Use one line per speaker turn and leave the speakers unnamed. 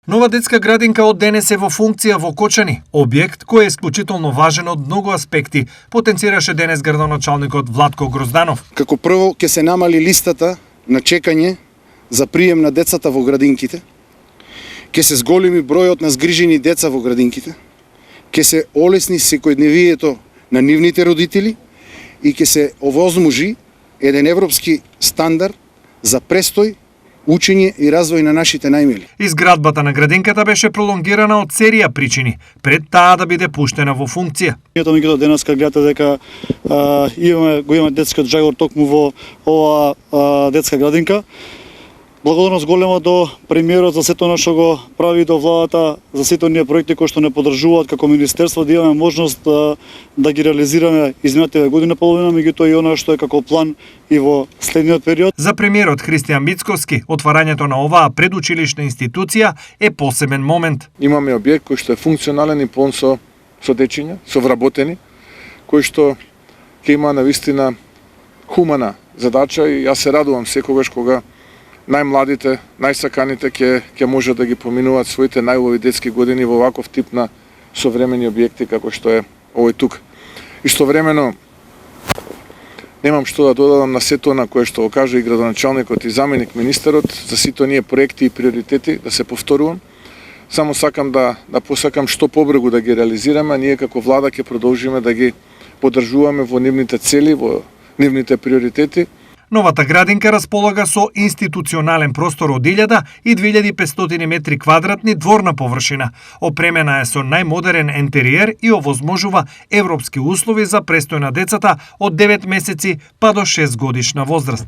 Нова детска градинка од денес е во функција во Кочани, објект кој е исклучително важен од многу аспекти, потенцираше денес градоначалникот Владко Грозданов.
Како прво ќе се намали листата на чекање за прием на децата во градинките, ќе се зголеми бројот на згрижени деца во градинките, ќе се олесни секојдневието на нивните родители и ќе се овозможи еден европски стандард за престој, учење и развој на нашите најмили.
Изградбата на градинката беше пролонгирана од серија причини, пред таа да биде пуштена во функција.
Ето ми денес гледате дека го имаме детскиот жагор токму во ова детска градинка. Благодарност голема до премиерот за сето што го прави, до владата за сите оние проекти кои што не поддржуваат како министерство, да имаме можност да ги реализираме изминатите година половина, меѓутоа и она што е како план и во следниот период.
За премиерот Христијан Мицковски, отварањето на оваа предучилишна институција е посебен момент.
Имаме објект кој што е функционален и полн со дечиња, со вработени, кој што ќе има навистина хумана задача и јас се радувам секогаш кога најмладите, најсаканите ќе можат да ги поминуваат своите најубави детски години во ваков тип на современи објекти како што е овој тук. Истовремено немам што да додадам на сето на кое што го кажа и градоначалникот и заменик министерот за сите оние проекти и приоритети, да се повторувам. Само сакам да посакам што побрзо да ги реализираме, а ние како влада ќе продолжиме да ги поддржуваме во нивните цели, во нивните приоритети.
Новата градинка располага со институционален простор од 1000 и 2500 метри квадратни дворна површина. Опремена е со најмодерен ентериер и овозможува европски услови за престој на децата од 9 месеци па до 6 годишна возраст.